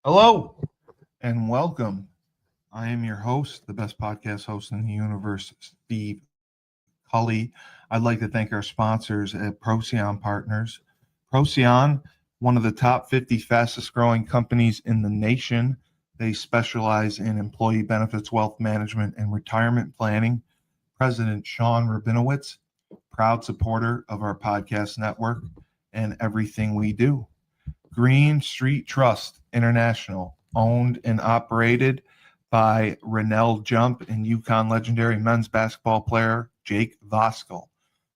Hello and welcome. I am your host, the best podcast host in the universe, Steve Cully. I'd like to thank our sponsors at Procyon Partners. Procyon, one of the top 50 fastest growing companies in the nation. They specialize in employee benefits, wealth management, and retirement planning. President Sean Rabinowitz, proud supporter of our podcast network and everything we do. Green Street Trust International, owned and operated by Rennell Jump and UConn legendary men's basketball player Jake Voskuhl.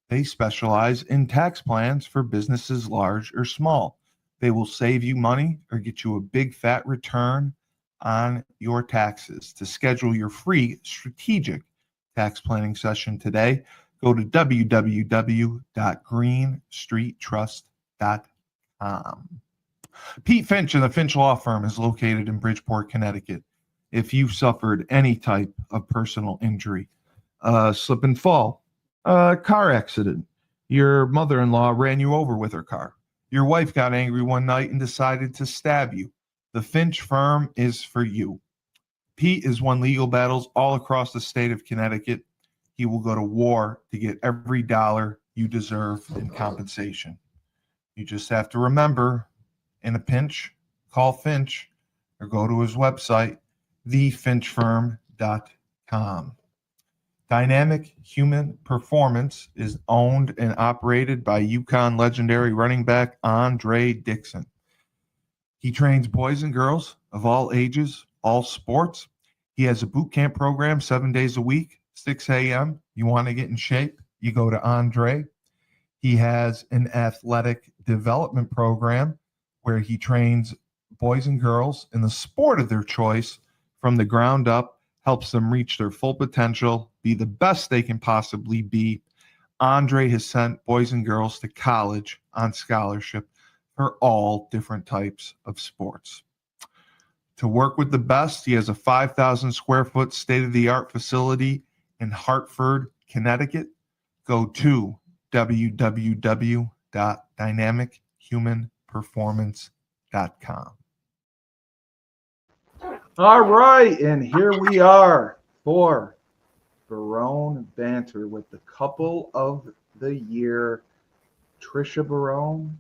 They specialize in tax plans for businesses large or small. They will save you money or get you a big fat return on your taxes. To schedule your free strategic tax planning session today, go to www.greenstreettrust.com. Pete Finch and the Finch Law Firm is located in Bridgeport, Connecticut. If you've suffered any type of personal injury, slip and fall, a car accident, your mother-in-law ran you over with her car, your wife got angry one night and decided to stab you, the Finch Firm is for you. Pete has won legal battles all across the state of Connecticut. He will go to war to get every dollar you deserve in compensation. You just have to remember, in a pinch, call Finch or go to his website, thefinchfirm.com. Dynamic Human Performance is owned and operated by UConn legendary running back Andre Dixon. He trains boys and girls of all ages, all sports. He has a boot camp program 7 days a week, 6 a.m. You want to get in shape, you go to Andre. He has an athletic development program where he trains boys and girls in the sport of their choice from the ground up, helps them reach their full potential, be the best they can possibly be. Andre has sent boys and girls to college on scholarship for all different types of sports. To work with the best, he has a 5,000 square foot state-of-the-art facility in Hartford, Connecticut. Go to www.dynamichumanperformance.com. All right, and here we are for Barone Banter with the couple of the year, Trisha Barone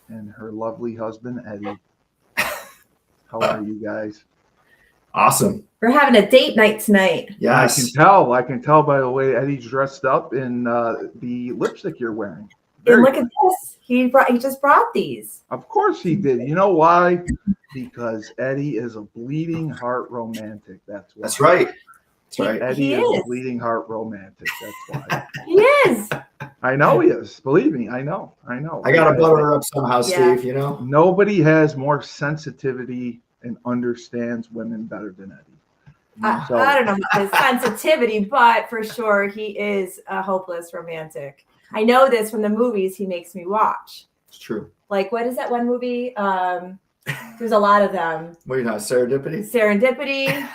and her lovely husband, Eddie. How are you guys? Awesome. We're having a date night tonight. Yes. I can tell by the way Eddie's dressed up in the lipstick you're wearing. And look at this. He just brought these. Of course he did. You know why? Because Eddie is a bleeding heart romantic. That's why. That's right. That's right. Eddie is a bleeding heart romantic. That's why. He is. I know he is. Believe me, I know. I got to butter her up somehow, Steve, you know? Nobody has more sensitivity and understands women better than Eddie. I don't know about his sensitivity, but for sure he is a hopeless romantic. I know this from the movies he makes me watch. It's true. Like, what is that one movie? There's a lot of them. What are you talking, Serendipity? Serendipity.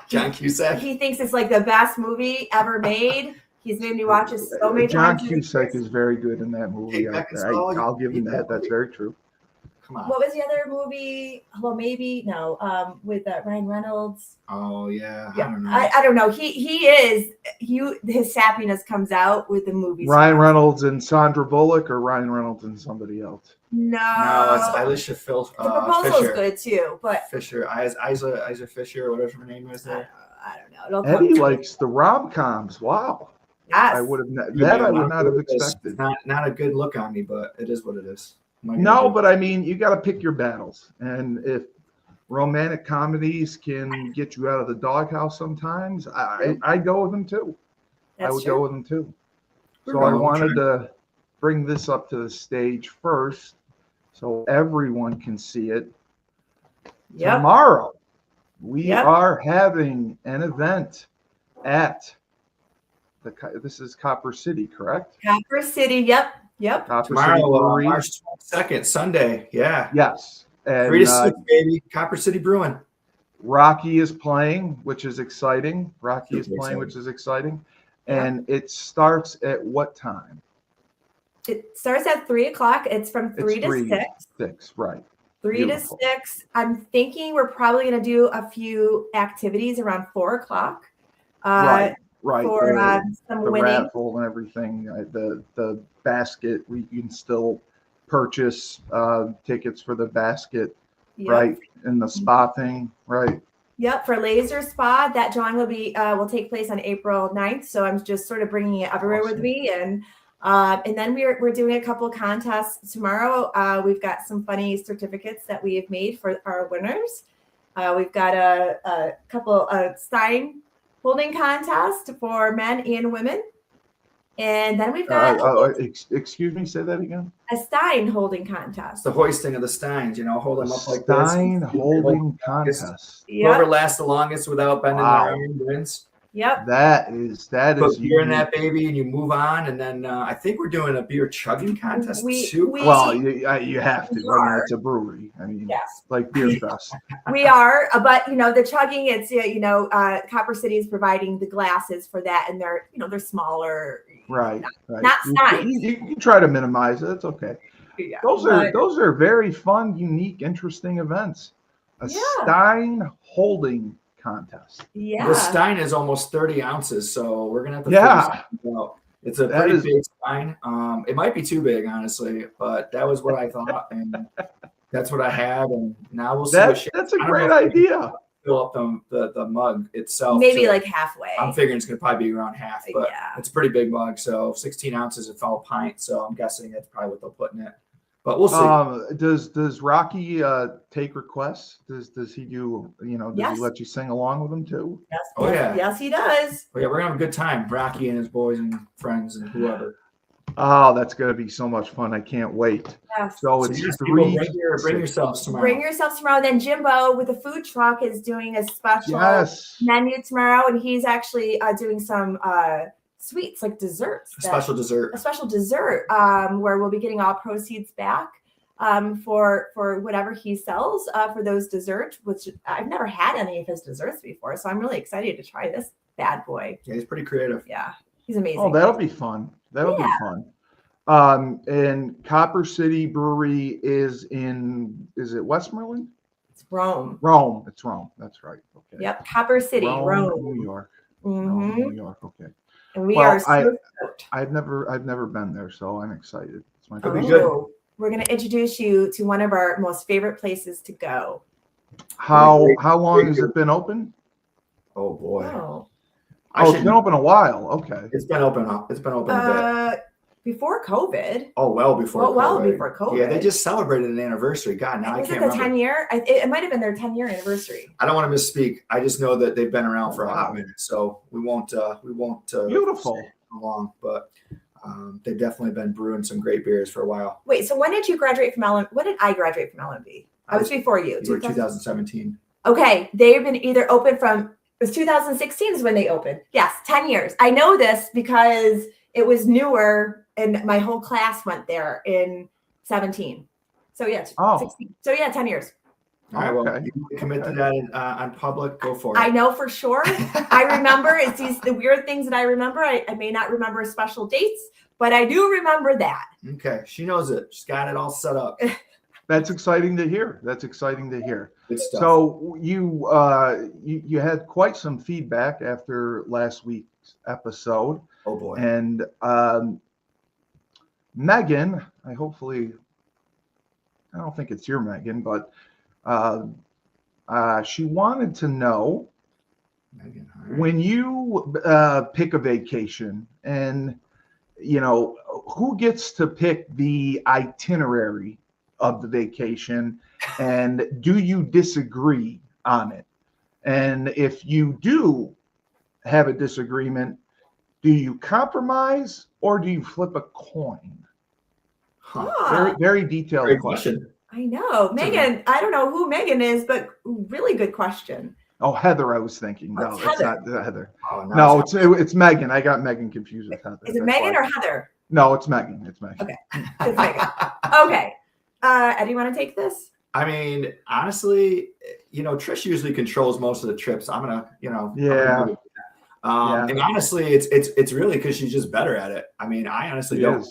John Cusack. He thinks it's like the best movie ever made. He's made me watch it so many times. John Cusack is very good in that movie. I'll give him that. That's very true. Come on. What was the other movie? Well, maybe no. With Ryan Reynolds. Oh yeah. I don't know. I don't know. His sappiness comes out with the movies. Ryan Reynolds and Sandra Bullock, or Ryan Reynolds and somebody else? No, it's Alicia the proposal Fisher. is good too, but Fisher, Isa Fisher, or whatever her name is there. I don't know. Eddie likes the rom-coms. Wow. Yes. I would have I would not have expected. Not a good look on me, but it is what it is. No, but I mean, you got to pick your battles, and if romantic comedies can get you out of the doghouse sometimes, I go with them too. That's I would true. go with them too. So I wanted to bring this up to the stage first, so everyone can see it. Yep. Tomorrow, we are having an event at this is Copper City, correct? Copper City, yep. Copper Tomorrow, City Brewery. March 22nd, Sunday. Yeah. Yes. And 3 to 6, baby. Copper City Brewing. Rocky is playing, which is exciting. Which is exciting. And it starts at what time? It starts at 3 o'clock. It's from 3 to 6. 6, right. 3 Beautiful. to 6. I'm thinking we're probably going to do a few activities around 4:00. Right. For some The winning. raffle and everything. The basket, you can still purchase tickets for the basket, Yep. right? And the spa thing, right? Yep, for Laser Spa, that drawing will take place on April 9th. So I'm just sort of bringing it everywhere with Awesome. me, and then we're doing a couple contests tomorrow. We've got some funny certificates that we have made for our winners. We've got a couple stein holding contest for men and women, and then we've got Excuse me, say that again. a stein holding contest. The hoisting of the steins, hold them up like Stein this. holding contest. Whoever Yep. lasts the longest without bending Wow. their arm wins. Yep. That is Put beer in unique. that baby, and you move on. And then I think we're doing a beer chugging contest too. Well, you have to. We I mean, are. it's a brewery. I mean, Yes. like Beer Fest. We are, but the chugging, it's Copper City is providing the glasses for that, and they're smaller. Right. Not steins. You can try to minimize it. It's okay. Yeah, Those are very fun, unique, interesting events. A stein holding contest. Yeah. The stein is almost 30 ounces, so we're gonna have to figure out. It's a pretty big stein. It might be too big, honestly, but that was what I thought, and that's what I had. And now we'll see. That's a great idea. Fill up the mug itself. Maybe like halfway. I'm figuring it's gonna probably be around half, but Yeah. it's a pretty big mug. So 16 ounces is all pint. So I'm guessing that's probably what they'll put in it. But we'll see. Does Rocky take requests? Does he do? Does Yes. he let you sing along with him too? Yes. Oh, yeah. Yes, he does. But yeah, we're gonna have a good time. Rocky and his boys and friends and whoever. Oh, that's gonna be so much fun! I can't wait. Yes. So So it's yes, 3. people, bring yourselves tomorrow. Bring yourselves tomorrow. Then Jimbo with the food truck is doing a special menu tomorrow, and he's actually doing some sweets, like desserts. A special dessert. A special dessert where we'll be getting all proceeds back for whatever he sells for those desserts, which I've never had any of his desserts before. So I'm really excited to try this bad boy. Yeah, he's pretty creative. Yeah, he's amazing. Oh, that'll be fun. That'll be fun. And Copper City Brewery is it Westmoreland? It's Rome. Rome. It's Rome. That's right. Okay. Yep, Copper City, Rome. New York. Mm-hmm. Rome, New York. Okay. And we are so stoked. I've never been there, so I'm excited. It's my That'll be first. good. We're going to introduce you to one of our most favorite places to go. How long has it been open? Oh boy. Oh. It's been open a while. Okay. It's been open a bit. Before COVID. Oh, well before COVID. Well before COVID. Yeah, they just celebrated an anniversary. God, now I can't remember. 10 year? It might have been their 10-year anniversary. I don't want to misspeak. I just know that they've been around for a hot minute, so we won't Beautiful. say how long, but they've definitely been brewing some great beers for a while. Wait, so when did you graduate from LM? When did I graduate from LMB? I was before you. You were 2017. Okay, they've been either open from, it was 2016 is when they opened. Yes, 10 years. I know this because it was newer and my whole class went there in 17. So yeah, 16. So yeah, 10 years. All right, well, you commit to that on public, go for it. I know for sure. I remember it's the weird things that I remember. I may not remember special dates, but I do remember that. Okay, she knows it. She's got it all set up. That's exciting to hear. Good stuff. So you had quite some feedback after last week's episode. Oh boy. And Megan, I don't think it's your Megan, but she wanted to know, Megan, when you pick a vacation, and who gets to pick the itinerary of the vacation, and do you disagree on it? And if you do have a disagreement, do you compromise or do you flip a coin? Very, very detailed Great question. I know. Megan, I don't know who Megan is, but really good question. Oh, Heather, I was thinking. No, it's it's Heather. not Heather. Oh, No, it's Megan. I got Megan confused with Heather. Is it Megan or Heather? No, it's Megan. It's Megan. Okay. It's Megan. Okay. Eddie, want to take this? I mean, honestly, Trish usually controls most of the trips. I'm gonna, Yeah. And honestly, it's really because she's just better at it. I mean, I honestly don't care.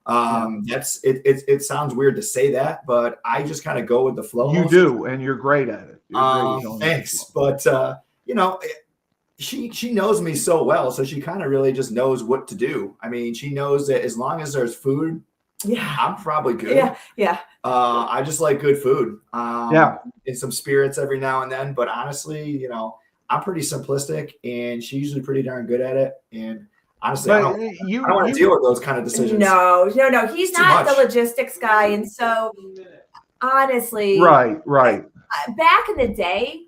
That's it sounds weird to say that, but I just kind of go with the flow. You do, and you're great at it. Thanks. But you know, she knows me so well, so she kind of really just knows what to do. I mean, she knows that as long as there's food, I'm probably good. Yeah. I just like good food. Yeah. And some spirits every now and then. But honestly, you know, I'm pretty simplistic, and she's usually pretty darn good at it. And honestly, I don't want to deal with those kind of decisions. No. He's not the logistics guy, and so honestly, right. Back in the day,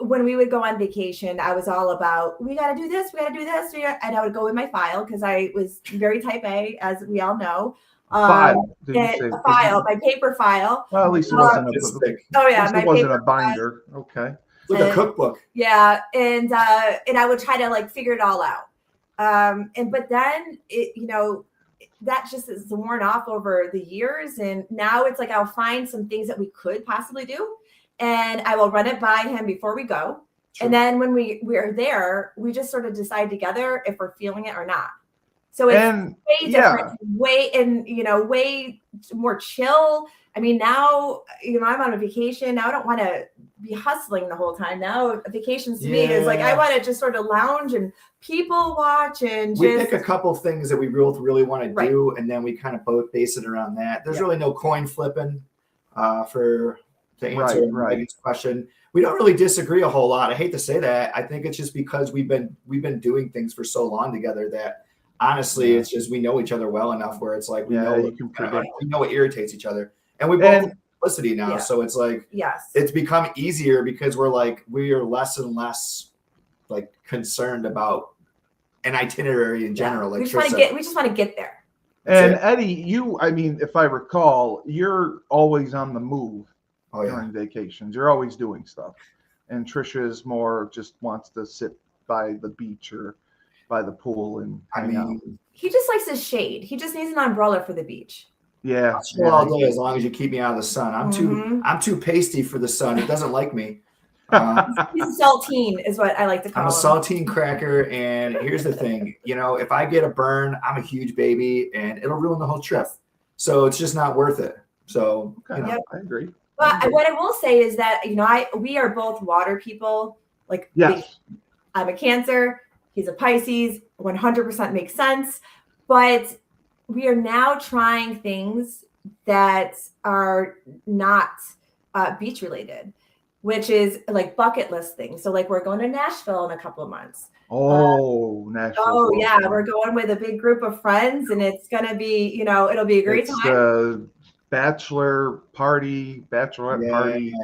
when we would go on vacation, I was all about, we got to do this, and I would go with my file because I was very type A, as we all know. File, my paper file. Well, at least it wasn't it wasn't a binder. Okay, like a cookbook. Yeah, and I would try to like figure it all out. But then that just is worn off over the years, and now it's like I'll find some things that we could possibly do. And I will run it by him before we go. True. And then when we're there, we just sort of decide together if we're feeling it or not. So it's way different, way more chill. I mean, now, I'm on a vacation. Now I don't want to be hustling the whole time. Now vacations to me is like, I want to just sort of lounge and people watch and we pick a couple things that we both really want to do. And then we kind of both base it around that. There's really no coin flipping to answer Megan's question. We don't really disagree a whole lot. I hate to say that. I think it's just because we've been doing things for so long together that honestly, it's just we know each other well enough where it's like we know what irritates each other, and we both have simplicity now. So it's like it's become easier because we are less and less like concerned about an itinerary in general. Like we just want to get there. And Eddie, if I recall, you're always on the move. During vacations, you're always doing stuff, and Trisha is more just wants to sit by the beach or by the pool and hang out. He just likes his shade. He just needs an umbrella for the beach. Yeah, all day as long as you keep me out of the sun. I'm too pasty for the sun. It doesn't like me. He's a saltine, is what I like to call him. I'm a saltine cracker, and here's the thing: if I get a burn, I'm a huge baby, and it'll ruin the whole trip. So it's just not worth it. So I agree. Well, what I will say is that, we are both water people. Like, I'm a Cancer. He's a Pisces. 100% makes sense. But we are now trying things that are not beach related, which is like bucket list things. So like we're going to Nashville in a couple of months. Nashville. Oh yeah. We're going with a big group of friends, and it's going to be, it'll be a great time. Bachelorette party,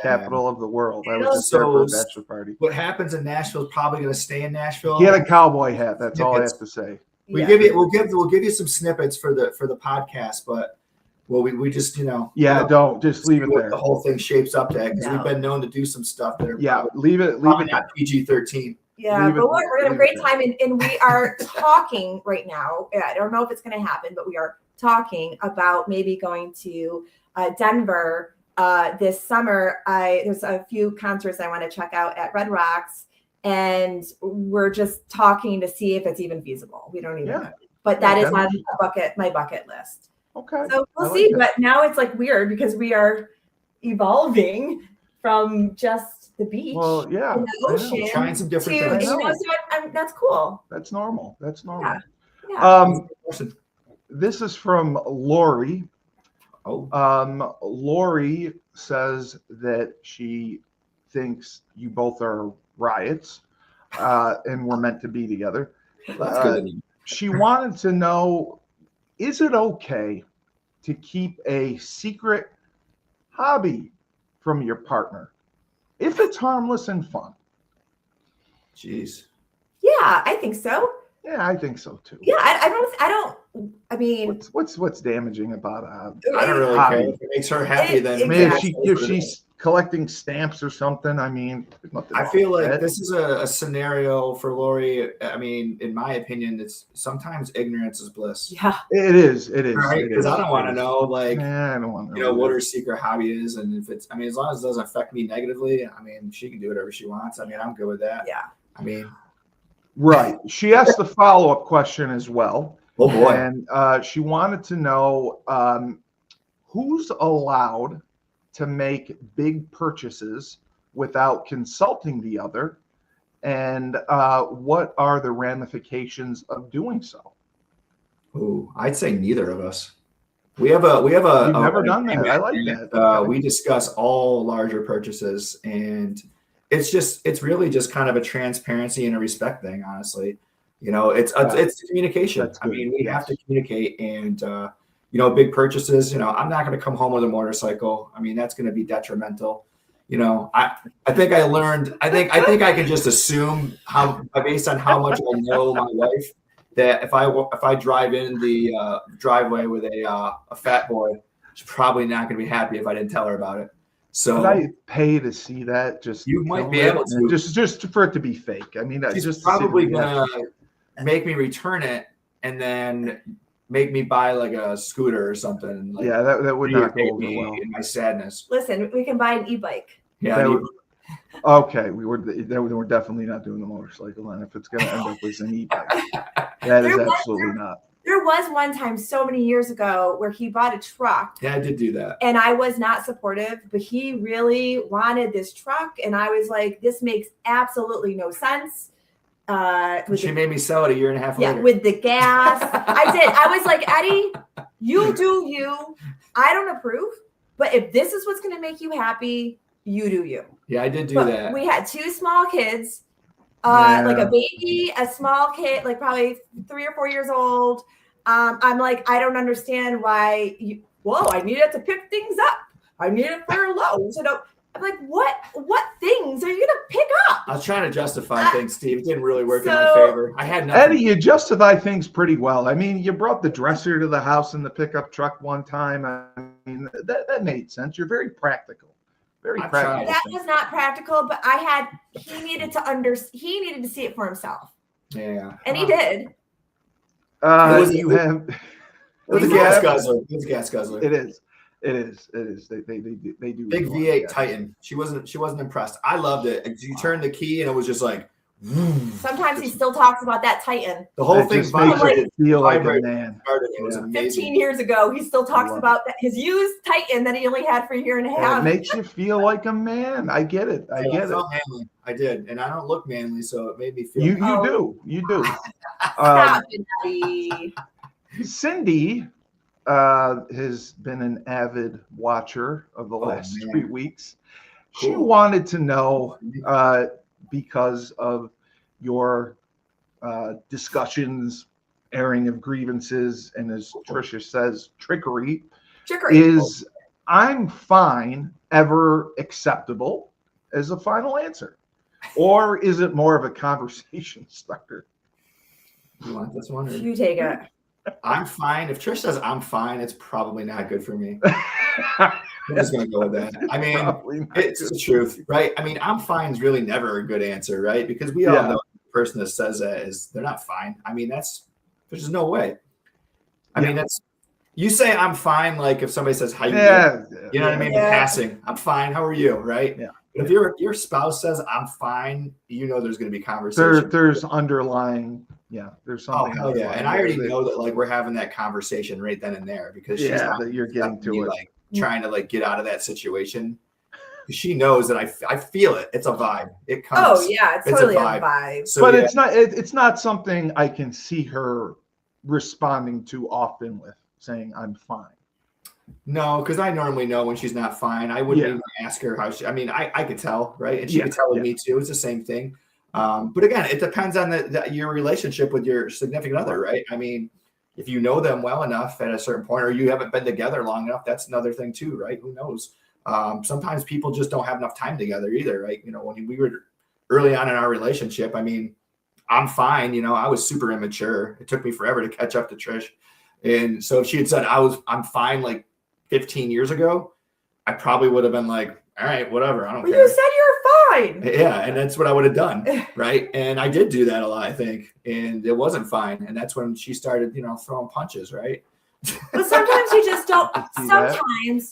capital of the world. I was just there for a bachelor party. What happens in Nashville is probably going to stay in Nashville. He had a cowboy hat. That's all I have to say. We'll give you some snippets for the podcast, but we just don't just leave it there. The whole thing shapes up to because we've been known to do some stuff that are leave it not PG-13. Yeah, but we're going to have a great time, and we are talking right now. I don't know if it's going to happen, but we are talking about maybe going to Denver this summer. There's a few concerts I want to check out at Red Rocks, and we're just talking to see if it's even feasible. We don't even know. But that is on my bucket list. Okay. So we'll see. But now it's like weird because we are evolving from just the beach, the ocean, trying some different things. So that's cool. That's normal. Yeah. This is from Lori. Lori says that she thinks you both are riots, and we're meant to be together. That's good. She wanted to know, is it okay to keep a secret hobby from your partner if it's harmless and fun? Jeez. Yeah, I think so. Yeah, I think so too. Yeah, I mean, what's damaging about a I don't really care. If it makes her happy, then if she's collecting stamps or something, there's nothing. I feel like this is a scenario for Lori. I mean, in my opinion, it's sometimes ignorance is bliss. Yeah, it is. Right? Because I don't want to know, I don't want to know what her her secret hobby is, and if it's, as long as it doesn't affect me negatively, she can do whatever she wants. I'm good with that. Yeah. Right. She asked the follow-up question as well. Oh boy. And she wanted to know who's allowed to make big purchases without consulting the other, and what are the ramifications of doing so? Ooh, I'd say neither of us. We have a You've never done that. I like that. Okay. We discuss all larger purchases, and it's really just kind of a transparency and a respect thing, honestly. It's communication. I mean, we have to communicate, and big purchases, I'm not going to come home with a motorcycle. I mean, that's going to be detrimental. I think I learned, I think I can just assume based on how much I know my wife, that if I drive in the driveway with a fat boy, she's probably not going to be happy if I didn't tell her about it. So could I pay to see that? Just you might be able to, just for it to be fake. I mean, she's just probably gonna make me return it and then make me buy like a scooter or something. Like, yeah, that would not go over me well. in my sadness. Listen, we can buy an e-bike. Yeah. Okay, we're definitely not doing the motorcycle, and if it's going to end up as an e-bike, that is absolutely not. There was one time so many years ago where he bought a truck. Yeah, I did do that. And I was not supportive, but he really wanted this truck. And I was like, this makes absolutely no sense. She made me sell it a year and a half later. Yeah, with the gas. I did. I was like, Eddie, you do you. I don't approve. But if this is what's going to make you happy, you do you. Yeah, I did do that. We had 2 small kids. Like a baby, a small kid, like probably 3 or 4 years old. I'm like, I don't understand why I needed to pick things up. I need it for low. So I'm like, what things are you gonna pick up? I was trying to justify things, Steve. It didn't really work in my favor. I had nothing. Eddie, you justify things pretty well. I mean, you brought the dresser to the house in the pickup truck one time. I mean, that made sense. You're very practical. Very practical. That was not practical, but he needed to see it for himself. Yeah. And he did. It was a gas guzzler. It was a gas guzzler. It is. They do. Big V8 Titan. She wasn't impressed. I loved it. You turned the key and it was just like. Sometimes he still talks about that Titan. The whole thing vibrated. Feel like a man. It was amazing. 15 years ago, he still talks about his used Titan that he only had for a year and a half. It makes you feel like a man. I get it. I felt manly. I did, and I don't look manly, so it made me feel. You do. Stop it, Eddie. Cindy has been an avid watcher of the last 3 weeks. Cool. She wanted to know, because of your discussions, airing of grievances, and as Trisha says, trickery. Is I'm fine ever acceptable as a final answer? Or is it more of a conversation starter? You want this one? You take it. I'm fine. If Trish says I'm fine, it's probably not good for me. I'm just going to go with that. I mean, it's the truth, right? I mean, I'm fine is really never a good answer, right? Because we all know the person that says that is they're not fine. I mean, there's just no way. I mean, you say I'm fine, like if somebody says, how you doing? You know what I mean? In passing, I'm fine. How are you? Right? Yeah. But if your spouse says I'm fine, there's going to be conversation. There's underlying, there's something. Oh, hell yeah. And I already know that like we're having that conversation right then and there because she's not that you're getting to it. Like trying to like get out of that situation. She knows that I feel it. It's a vibe. It comes. Oh yeah, it's totally a vibe. So, but it's not something I can see her responding to often with saying I'm fine. No, because I normally know when she's not fine. I wouldn't even ask her how she. I mean, I could tell, right? And she could tell with me too. It's the same thing. But again, it depends on your relationship with your significant other, right? I mean, if you know them well enough at a certain point, or you haven't been together long enough, that's another thing too, right? Who knows? Sometimes people just don't have enough time together either, right? When we were early on in our relationship, I mean, I'm fine. I was super immature. It took me forever to catch up to Trish. And so if she had said I'm fine like 15 years ago, I probably would have been like, all right, whatever. I don't care. You said you're fine. Yeah. And that's what I would have done. Right. And I did do that a lot, I think. And it wasn't fine. And that's when she started, throwing punches. Right. But sometimes you just don't.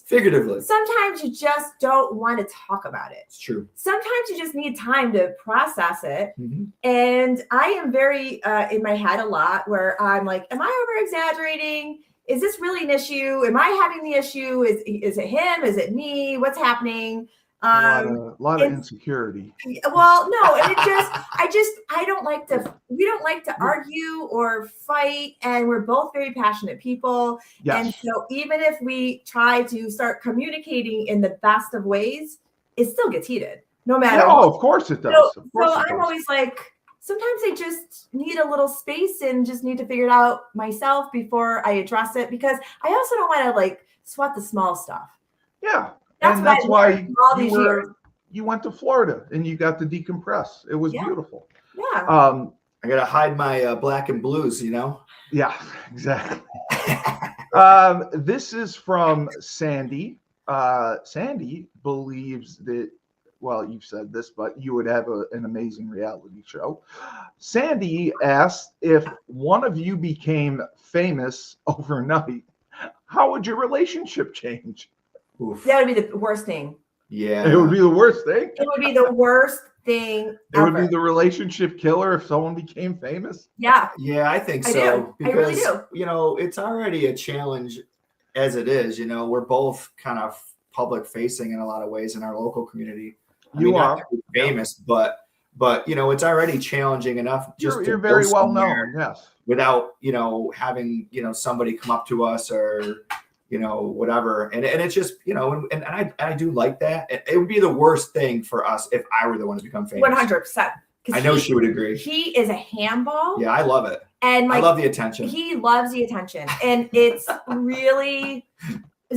Figuratively. Sometimes you just don't want to talk about it. It's true. Sometimes you just need time to process it. Mm-hmm. And I am very in my head a lot where I'm like, am I over exaggerating? Is this really an issue? Am I having the issue? Is it him? Is it me? What's happening? A lot of insecurity. Well, no, and I don't like to. We don't like to argue or fight, and we're both very passionate people. Yes. And so, even if we try to start communicating in the best of ways, it still gets heated, no matter. No, of course it does. So I'm always like, sometimes I just need a little space and just need to figure it out myself before I address it, because I also don't want to like sweat the small stuff. Yeah. That's why you went to Florida and you got to decompress. It was beautiful. Yeah. I gotta hide my black and blues, you know. Yeah, exactly. This is from Sandy. Sandy believes that, well, you've said this, but you would have an amazing reality show. Sandy asked, if one of you became famous overnight, how would your relationship change? Oof. That would be the worst thing. Yeah. It would be the worst thing. It would be the worst thing It would be the relationship killer if someone became famous. Yeah. Yeah, I think I so. do. I really Because, do. it's already a challenge as it is. We're both kind of public facing in a lot of ways in our local community. Not that we're famous, but it's already challenging enough. You're very well known, yes. Without, having, somebody come up to us or, whatever. And it's just, and I do like that. It would be the worst thing for us if I were the one to become famous. 100%. I know she would agree. He is a handball. Yeah, I love it. And I love the attention. He loves the attention. And it's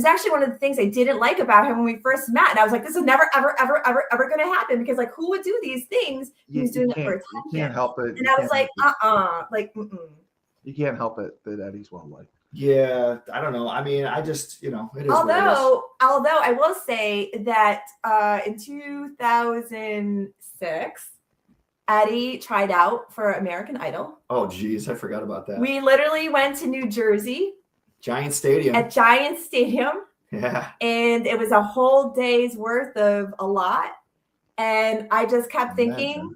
actually one of the things I didn't like about him when we first met. And I was like, this is never, ever, ever, ever, ever going to happen, because like, who would do these things? He was doing it for attention. You can't help it. And I was like, You can't help it that Eddie's well liked. Yeah, I don't know. I just, it is what it is. Although I will say that in 2006, Eddie tried out for American Idol. Oh, geez, I forgot about that. We literally went to New Jersey. Giant Stadium. At Giant Stadium. Yeah. And it was a whole day's worth of a lot. And I just kept thinking,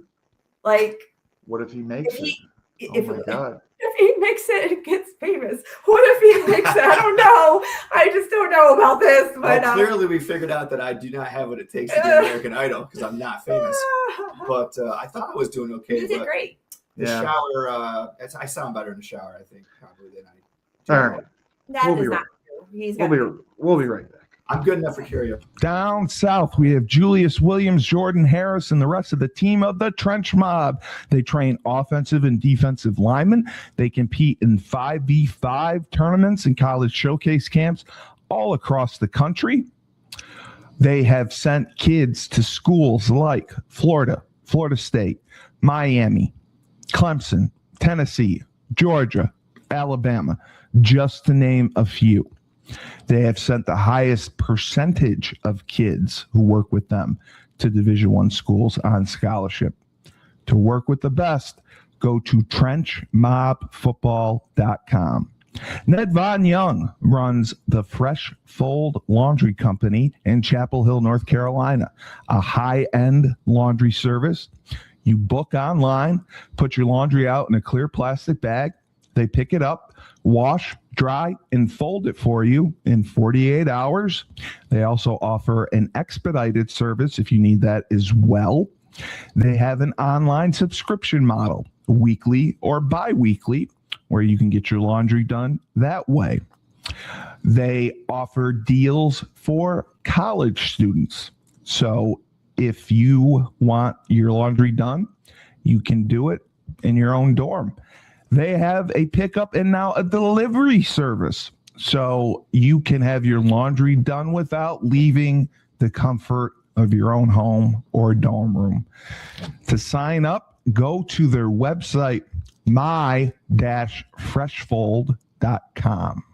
like, what if he makes it? Oh my God. If he makes it and gets famous, what if he makes it? I don't know. I just don't know about this. But clearly, we figured out that I do not have what it takes to be American Idol, because I'm not famous. But I thought I was doing okay. You did great. The shower, I sound better in the shower, I think, probably than I do. All right. That is not true. We'll be right back. I'm good enough for karaoke. Down south, we have Julius Williams, Jordan Harris, and the rest of the team of the Trench Mob. They train offensive and defensive linemen. They compete in 5v5 tournaments and college showcase camps all across the country. They have sent kids to schools like Florida, Florida State, Miami, Clemson, Tennessee, Georgia, Alabama, just to name a few. They have sent the highest percentage of kids who work with them to Division I schools on scholarship. To work with the best, go to trenchmobfootball.com. Ned Von Young runs the Fresh Fold Laundry Company in Chapel Hill, North Carolina, a high-end laundry service. You book online, put your laundry out in a clear plastic bag. They pick it up, wash, dry, and fold it for you in 48 hours. They also offer an expedited service if you need that as well. They have an online subscription model, weekly or bi-weekly, where you can get your laundry done that way. They offer deals for college students. So if you want your laundry done, you can do it in your own dorm. They have a pickup and now a delivery service. So you can have your laundry done without leaving the comfort of your own home or dorm room. To sign up, go to their website, my-freshfold.com.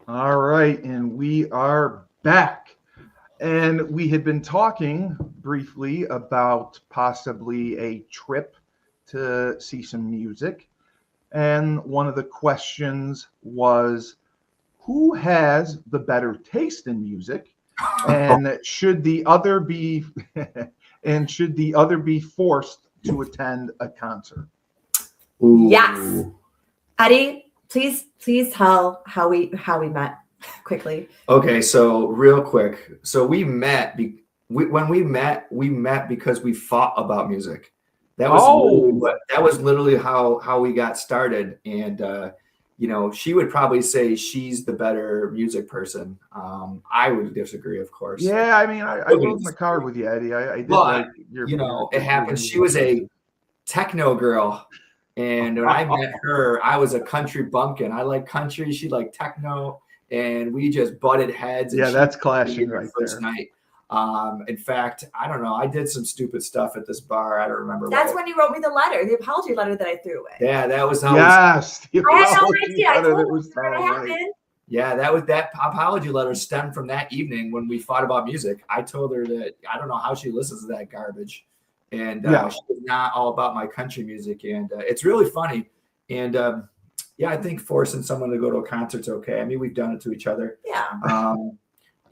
All right, and we are back. And we had been talking briefly about possibly a trip to see some music. And one of the questions was, who has the better taste in music? And should the other be forced to attend a concert? Ooh. Yes. Eddie, please tell how we met quickly. Okay, so real quick. So we met when we met because we fought about music. That was literally how we got started. And she would probably say she's the better music person. I would disagree, of course. Yeah, I mean, I rode in the car with you, Eddie. I did like your. It happened. She was a techno girl, and when I met her, I was a country bumpkin. I like country. She liked techno, and we just butted heads. Yeah, that's clashing right first there. Night. In fact, I don't know. I did some stupid stuff at this bar. I don't remember. That's when you wrote me the apology letter that I threw away. Yeah, that was how. Yes, I had no idea. I told you what happened. Yeah, that apology letter stemmed from that evening when we fought about music. I told her that I don't know how she listens to that garbage, and she's not all about my country music, and it's really funny. And I think forcing someone to go to a concert's okay. I mean, we've done it to each other. Yeah.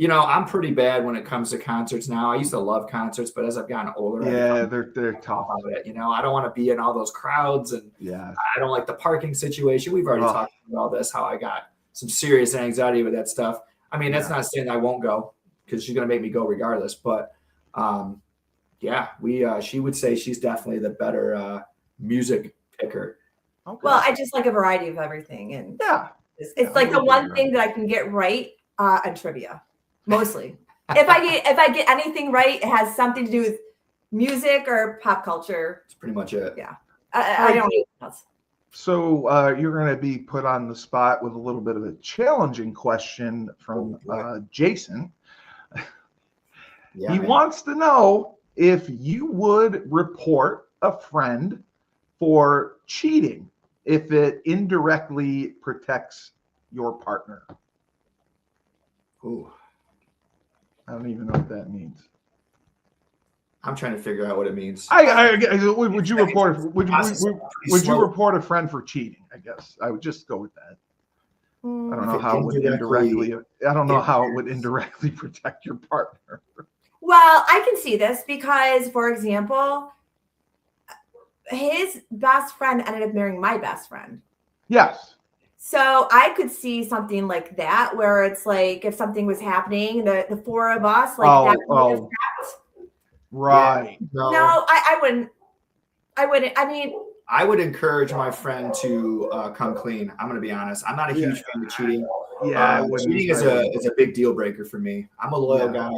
I'm pretty bad when it comes to concerts now. I used to love concerts, but as I've gotten older, they're tough. I don't want to be in all those crowds, and I don't like the parking situation. We've already talked about all this, how I got some serious anxiety with that stuff. I mean, that's not saying I won't go, because she's going to make me go regardless. But she would say she's definitely the better music picker. Okay. Well, I just like a variety of everything, and it's like the one thing that I can get right on trivia. Mostly, if I get anything right, it has something to do with music or pop culture. That's pretty much it. Yeah, I don't know anything else. So you're going to be put on the spot with a little bit of a challenging question from Jason. He wants to know if you would report a friend for cheating if it indirectly protects your partner. Ooh. I don't even know what that means. I'm trying to figure out what it means. Would you report? Would you report a friend for cheating? I guess I would just go with that. I don't know how it would indirectly. I don't know how it would indirectly protect your partner. Well, I can see this because, for example, his best friend ended up marrying my best friend. Yes. So I could see something like that, where it's like if something was happening, the four of us, like that. Right. Yeah. No, I wouldn't. I mean, I would encourage my friend to come clean. I'm going to be honest. I'm not a huge fan of cheating. Yeah, cheating is a big deal breaker for me. I'm a loyal guy.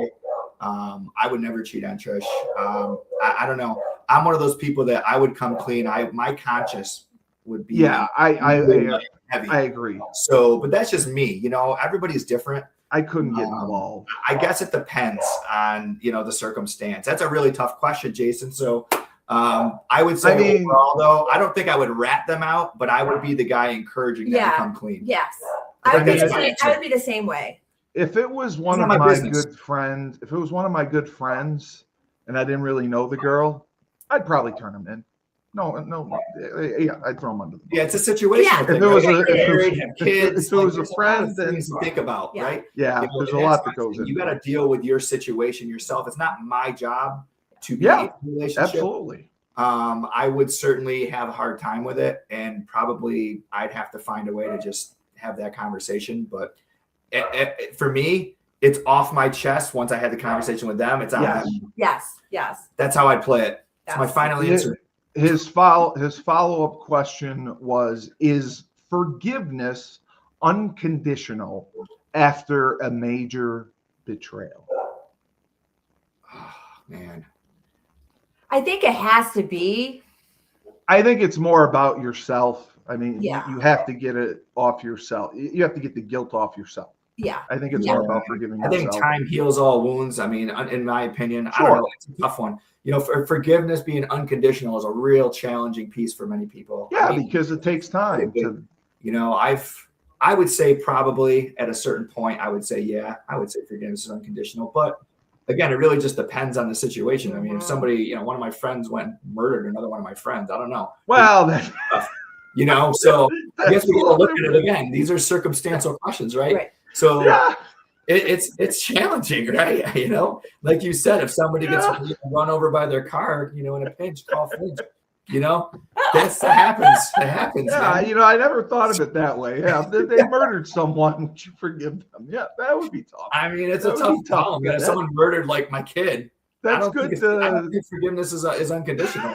I would never cheat on Trish. I don't know. I'm one of those people that I would come clean. My conscience would be. Yeah, heavy. I agree. So, but that's just me. Everybody's different. I couldn't get involved. I guess it depends on the circumstance. That's a really tough question, Jason. So I would say overall, though, I don't think I would rat them out, but I would be the guy encouraging them to come clean. Yes, I would be the same way. If it was one of my good friends, and I didn't really know the girl, I'd probably turn him in. No, I'd throw him under the bus. Yeah, it's a situation. Yeah. If it was a friend, then things to think about, right? Yeah, there's a lot that goes in. You got to deal with your situation yourself. It's not my job to be in a relationship. Absolutely. I would certainly have a hard time with it, and probably I'd have to find a way to just have that conversation. But for me, it's off my chest. Once I had the conversation with them, it's on them. Yes. That's how I'd play it. That's my final answer. His follow-up question was, is forgiveness unconditional after a major betrayal? Oh, man. I think it has to be. I think it's more about yourself. I mean, you have to get it off yourself. You have to get the guilt off yourself. Yeah. I think it's more about forgiving yourself. I think time heals all wounds. I mean, in my opinion, I don't know. It's a tough one. Forgiveness being unconditional is a real challenging piece for many people. Yeah, because it takes time to. I would say probably at a certain point, I would say forgiveness is unconditional. But again, it really just depends on the situation. I mean, if somebody, one of my friends went and murdered another one of my friends, I don't know. Well, You know, so I guess we got to look at it again. These are circumstantial questions, right? Right. So Yeah. it's challenging, right? You know, like you said, if somebody gets run over by their car, you know, in a pinch, call Finch. You know, that happens. It happens. Yeah, man. you know, I never thought of it that way. Yeah, if they murdered someone, would you forgive them? Yeah, that would be tough. I mean, it's That a would tough be tough. call. Man. If someone murdered like my kid, I That's don't good. think forgiveness is unconditional.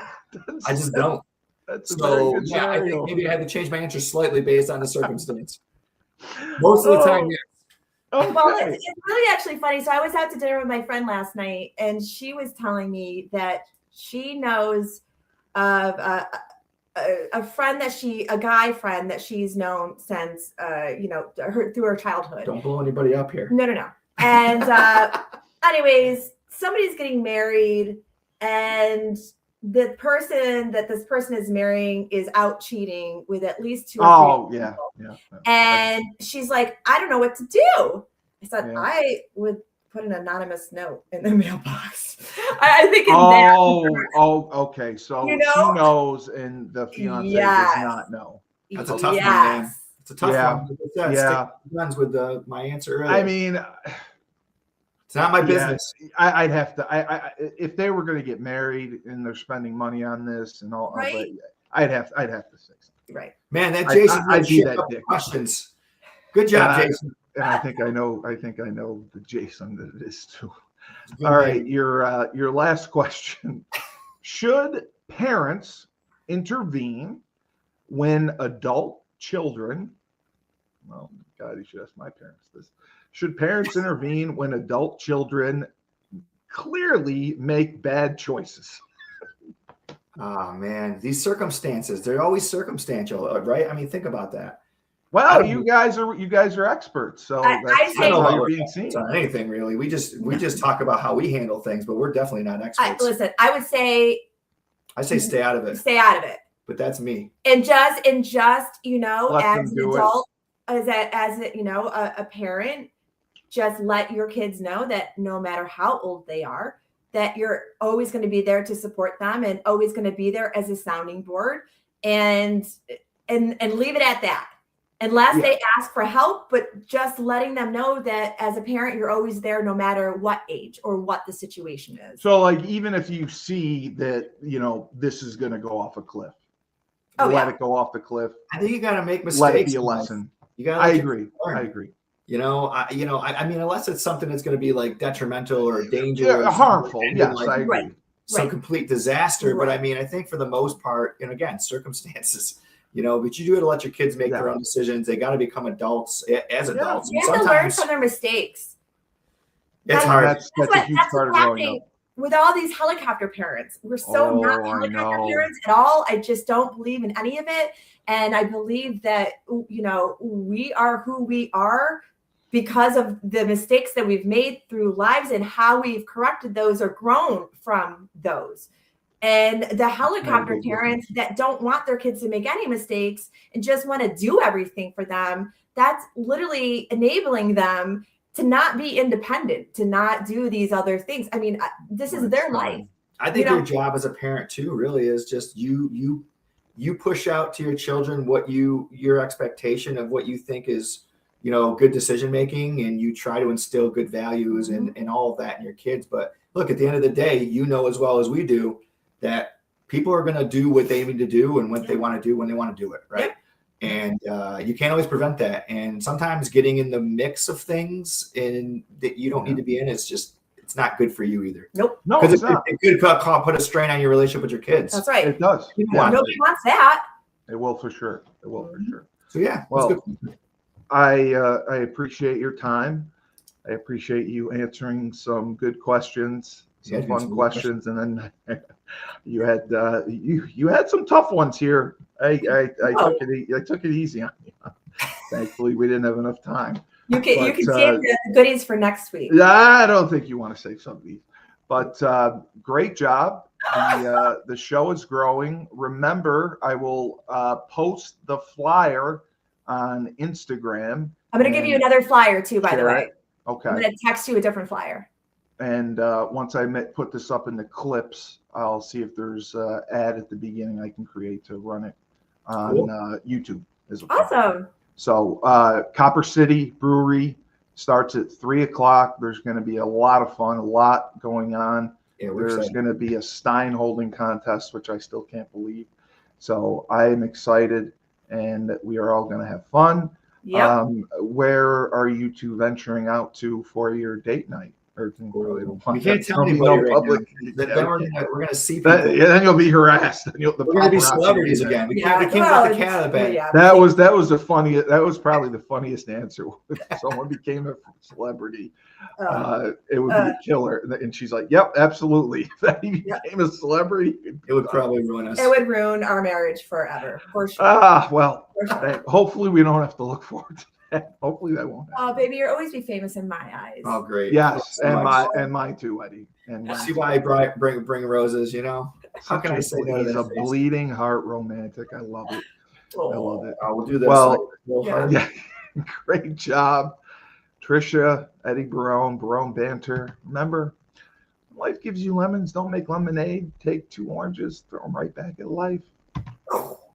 I just don't. That's a very good Yeah, I scenario. think maybe I had to change my answer slightly based on the circumstance. Most of the time, yes. Okay. Well, it's really actually funny. So I was out to dinner with my friend last night, and she was telling me that she knows of a friend a guy friend that she's known since, through her childhood. Don't blow anybody up here. No. And anyways, somebody's getting married, and the person that this person is marrying is out cheating with at least 2 or 3 people. Yeah. And she's like, I don't know what to do. I said, Yeah. I would put an anonymous note in the mailbox. I think that. Okay. So You know? she knows, and the fiance does not know. That's a tough one, man. It's a tough one. Yeah. Guns with my answer earlier. I mean, it's not my business. I'd have to. I if they were going to get married and they're spending money on this and all, right? I'd have to say something. Right. Man, that Jason I'd be that dick. Questions. Good job, Jason. And I think I know the Jason that it is too. All right, your last question. Should parents intervene when adult children, well, God, you should ask my parents this. Should parents intervene when adult children clearly make bad choices? Oh man, these circumstances, they're always circumstantial, right? I mean, think about that. Well, you guys are experts, so I that's say how you're being seen. On anything really. We just talk about how we handle things, but we're definitely not experts. Listen, I would say stay out of it. Stay out of it. But that's me. And just you know, let as an adult, as a parent, just let your kids know that no matter how old they are, that you're always going to be there to support them and always going to be there as a sounding board, and leave it at that. Unless they ask for help, but just letting them know that as a parent, you're always there no matter what age or what the situation is. So like, even if you see that, this is going to go off a cliff, let it go off the cliff. I think you got to make mistakes. Let it be a lesson. You got. I agree. I mean, unless it's something that's going to be like detrimental or dangerous, harmful. Yes, like, I agree. Some complete disaster. Right. But I mean, I think for the most part, and again, circumstances. But you do have to let your kids make their own decisions. They got to become adults as adults. You have to learn from their mistakes. It's hard. That's a huge part of growing up. With all these helicopter parents, we're so not helicopter parents at all. I just don't believe in any of it. And I believe that, we are who we are because of the mistakes that we've made through lives and how we've corrected those or grown from those. And the helicopter parents that don't want their kids to make any mistakes and just want to do everything for them, that's literally enabling them to not be independent, to not do these other things. I mean, this is their life. I think your job as a parent too really is just you push out to your children what your expectation of what you think is, good decision making, and you try to instill good values and all of that in your kids. But look, at the end of the day, as well as we do, that people are going to do what they need to do and what they want to do when they want to do it, right? Yep. And you can't always prevent that. And sometimes getting in the mix of things and that you don't need to be in, it's not good for you either. Nope. No, because it could put a strain on your relationship with your kids. That's right. It does. Nobody wants that. It will for sure. So yeah. Well, I appreciate your time. I appreciate you answering some good questions, some fun questions, and then you had some tough ones here. I took it easy on you. Thankfully, we didn't have enough time. You can save the goodies for next week. I don't think you want to save some of these, but great job. The show is growing. Remember, I will post the flyer on Instagram. I'm going to give you another flyer too, by the way. Okay. I'm going to text you a different flyer. And once I put this up in the clips, I'll see if there's an ad at the beginning I can create to run it on Cool. YouTube. Awesome. So Copper City Brewery starts at 3:00. There's going to be a lot of fun, a lot going on. Yeah, There's going to be a Stein holding contest, which I still can't believe. So I am excited, and we are all going to have fun. Yep. Where are you two venturing out to for your date night? Or we can't tell anybody right now. Then we're gonna see people. Then you'll be harassed. We're gonna be celebrities again. We can't let the cat out of bed. Yeah. That was probably the funniest answer. If someone became a celebrity, it would be a killer. And she's like, "Yep, absolutely." If that he became a celebrity, it would probably ruin us. It would ruin our marriage forever, for sure. Well, hopefully we don't have to look forward to that. Hopefully that won't happen. Oh, baby, you'll always be famous in my eyes. Oh, great. Yes, and mine too, Eddie. And see why I bring roses, you know? How can I say no to he's that a face? bleeding heart romantic. I love it. I love it. We'll do this. Well, yeah. Great job, Trisha, Eddie Barone, Barone Banter. Remember, life gives you lemons. Don't make lemonade. Take 2 oranges, throw them right back at life.